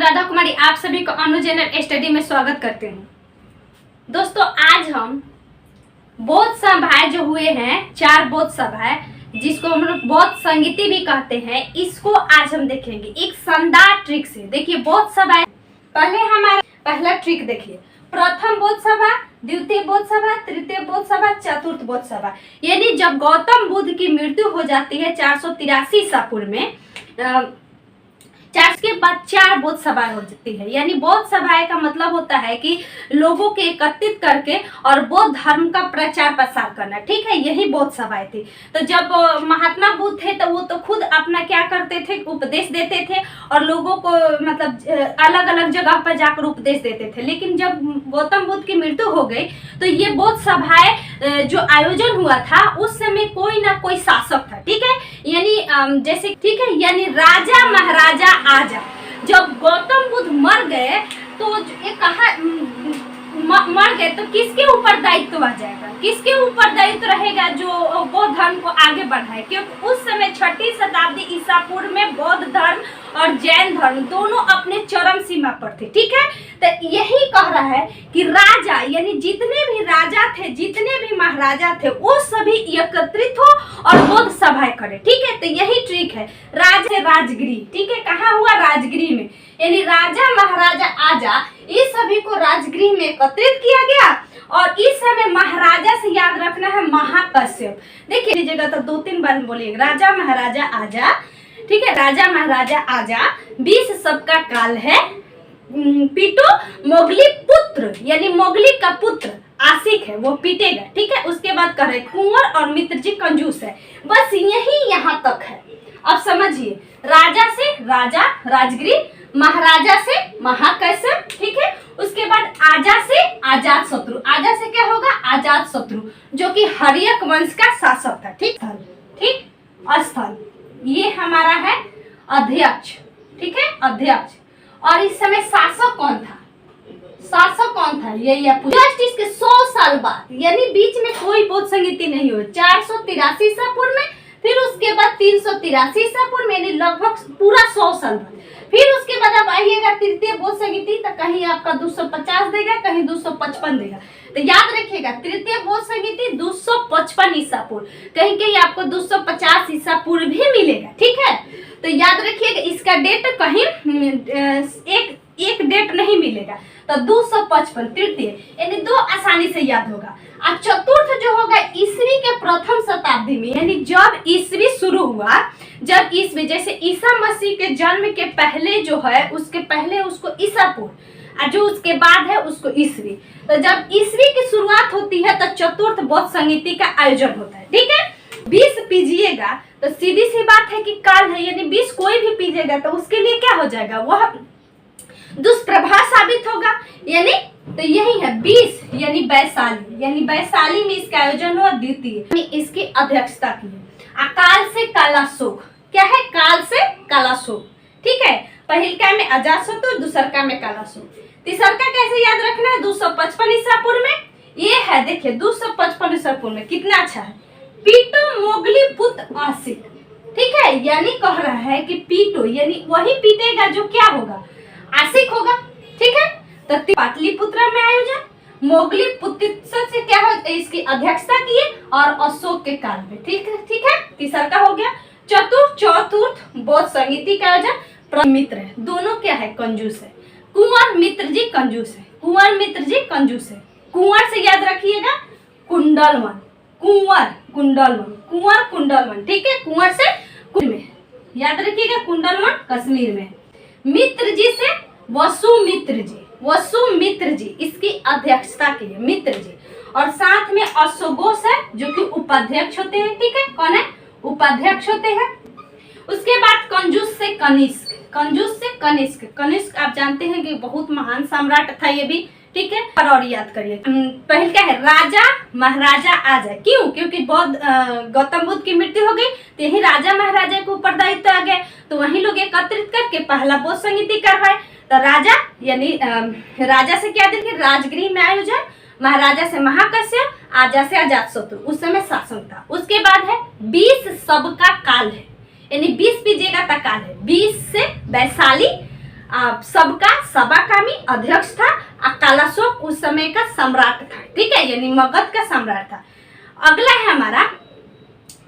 राधा कुमारी आप सभी को अनु जनरल स्टडी में स्वागत करते हूँ। दोस्तों आज हम बौद्ध सभाएं जो हुए हैं, 4 बौद्ध सभाएं जिसको हम लोग बौद्ध संगीति भी कहते हैं, इसको आज हम देखेंगे एक शानदार ट्रिक से। देखिए बौद्ध सभाएं, पहले हमारा पहला ट्रिक देखिए, प्रथम बौद्ध सभा, द्वितीय बौद्ध सभा, तृतीय बौद्ध सभा, चतुर्थ बौद्ध सभा। यानी जब गौतम बुद्ध की मृत्यु हो जाती है 483 ईसा पूर्व में, 4 के बाद 4 बौद्ध सभाएं हो जाती है। यानी बौद्ध सभाएं का मतलब होता है कि लोगों के एकत्रित करके और बौद्ध धर्म का प्रचार प्रसार करना, ठीक है, यही बौद्ध सभाएं थी। तो जब महात्मा बुद्ध थे तो वो तो खुद अपना क्या करते थे, उपदेश देते थे और लोगों को मतलब अलग अलग जगह पर जाकर उपदेश देते थे। लेकिन जब गौतम बुद्ध की मृत्यु हो गई तो ये बौद्ध सभाएं जो आयोजन हुआ था उस समय कोई ना कोई शासक था, ठीक है, यानी जैसे, ठीक है, यानी राजा महाराजा आजा। जब गौतम बुद्ध मर गए तो ये कहा मर गए तो किसके ऊपर दायित्व आ जाएगा, किसके ऊपर दायित्व रहेगा जो बौद्ध धर्म को आगे बढ़ाए। क्योंकि उस समय 6ठी शताब्दी ईसा पूर्व में बौद्ध धर्म और जैन धर्म दोनों अपने चरम सीमा पर थे, ठीक है। तो यही कह रहा है कि राजा यानी जितने भी राजा थे, जितने भी महाराजा थे, वो सभी एकत्रित हो और बौद्ध सभाएं करे, ठीक है। तो यही ट्रिक है, राजगृह, ठीक है, कहाँ हुआ, राजगृह में। यानी राजा महाराजा आजा, इस सभी को राजगृह में एकत्रित किया गया। और इस समय महाराजा से याद रखना है महाकश्यप। देखिए जगह तो 2-3 बार बोलिएगा, राजा महाराजा आजा, ठीक है, राजा महाराजा आजा, 20 सबका काल है, पीटो मोगली पुत्र, यानी मोगली का पुत्र आशिक है वो पीटेगा, ठीक है। उसके बाद कह रहे कुंवर और मित्र जी कंजूस है। बस यही यहाँ तक है। अब समझिए, राजा से राजा राजगृह, महाराजा से महाकश्यप, ठीक है। उसके बाद आजा से आजात शत्रु, आजा से क्या होगा, आजात शत्रु, जो कि हर्यक वंश का शासक था, ठीक, ठीक, स्थल। ये हमारा है अध्यक्ष, ठीक है, अध्यक्ष। और इस समय शासक कौन था, शासक कौन था, ये जस्ट इसके 100 साल बाद, यानी बीच में कोई बौद्ध संगीति नहीं हुई, 483 ईसा पूर्व में, फिर उसके बाद 383 ईसा पूर्व में, यानी लगभग पूरा 100 साल बाद। फिर उसके बाद आप आइएगा तृतीय बौद्ध संगीति, तो कहीं आपका 250 देगा, कहीं 255 देगा। तो याद रखिएगा, तृतीय बौद्ध संगीति 255 ईसा पूर्व, कहीं कहीं आपको 250 ईसा पूर्व भी मिलेगा, ठीक है। तो याद रखिएगा, इसका डेट कहीं एक डेट नहीं मिलेगा। तो 255 तृतीय, यानी 2 आसानी से याद होगा। और चतुर्थ जो होगा ईसवी के प्रथम शताब्दी में, यानी जब ईसवी शुरू हुआ, जब ईसवी जैसे ईसा मसीह के जन्म के पहले जो है, उसके पहले उसको ईसा पूर्व, और जो उसके बाद है उसको ईसवी। तो जब ईसवी की शुरुआत होती है तो चतुर्थ बौद्ध संगीति का आयोजन होता है, ठीक है। 20 पीजिएगा तो सीधी सी बात है कि काल है, यानी 20 कोई भी पीजिएगा तो उसके लिए क्या हो जाएगा, वह दुष्प्रभाव साबित होगा। यानी तो यही है 20, यानी वैशाली, यानी वैशाली में इसका आयोजन हुआ द्वितीय, इसकी अध्यक्षता की है। अकाल से काला शोक, क्या है, काल से काला शोक, ठीक है। पहिलका में अजातशत्रु, दूसरका में काला शोक, तीसरका कैसे याद रखना है, 255 ईसा पूर्व में। ये है, देखिए 255 ईसा पूर्व में, कितना अच्छा है, पीटो मोगली पुत्र आशिक, ठीक है। यानी कह रहा है कि पीटो यानी वही पीटेगा जो क्या होगा, आशिक होगा, ठीक है। तो पाटलिपुत्र में आयोजन, मोगली पुत्र से क्या हो, इसकी अध्यक्षता किए और अशोक के काल में, ठीक है, ठीक है। तीसरा का हो गया। चतुर्थ बौद्ध संगीति का आयोजन, मित्र है, दोनों क्या है, कंजूस है, कुंवर मित्र जी कंजूस है, कुंवर मित्र जी कंजूस है। कुंवर से याद रखिएगा कुंडलवन, कुंवर कुंडलवन, कुंवर कुंडलवन, ठीक है। कुंवर से में याद रखिएगा कुंडलवन कश्मीर में। मित्र जी से वसुमित्र जी, वसुमित्र जी इसकी अध्यक्षता की है, मित्र जी। और साथ में अशोगोस है जो कि उपाध्यक्ष होते हैं, ठीक है, कौन है, उपाध्यक्ष होते हैं। उसके बाद कंजूस से कनिष्क, कंजूस से कनिष्क, कनिष्क आप जानते हैं कि बहुत महान सम्राट था ये भी, ठीक है। और याद करिए, पहले क्या है, राजा महाराजा आजा, क्यों, क्योंकि बौद्ध गौतम बुद्ध की मृत्यु हो गई तो यही राजा महाराजा के ऊपर दायित्व आ गया, तो वही लोग एकत्रित करके पहला बौद्ध संगीति करवाए। तो राजा यानी राजा से क्या देखिए, राजगृह में आयोजन, महाराजा से महाकश्यप, आजा से अजातशत्रु, उस समय शासन था। उसके बाद है 20 सबका काल है, यानी 20 पीजिएगा तक काल है, 20 से वैशाली, सबका सबाकामी अध्यक्ष था और कालाशोक उस समय का सम्राट था, ठीक है, यानी मगध का सम्राट था। अगला है हमारा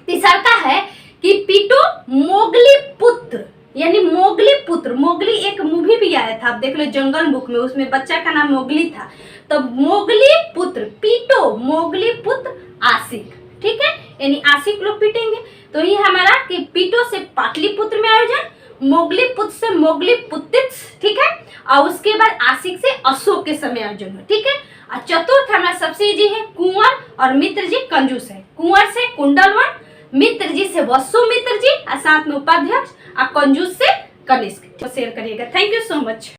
तीसरा का है कि पीटू मोगली पुत्र, यानी मोगली पुत्र। मोगली एक मूवी भी आया था, आप देख लो जंगल बुक में, उसमें बच्चा का नाम मोगली था। तो मोगली पुत्र पीटो मोगली पुत्र आशिक, ठीक है, यानी आशिक लोग पीटेंगे। तो ये हमारा कि पीटो से पाटलिपुत्र में आयोजन, मोगली पुत्र से मोगली पुत्तित्स, ठीक है, और उसके बाद आशिक से अशोक के समय आयोजन हो, ठीक है। और चतुर्थ हमारा सबसे इजी है कुंवर और मित्र जी कंजूस है। कुंवर से कुंडलवन, मित्र जी से वसु मित्र जी और साथ में उपाध्यक्ष, और कंजूस से कनिष्क। शेयर करिएगा। Thank you so much.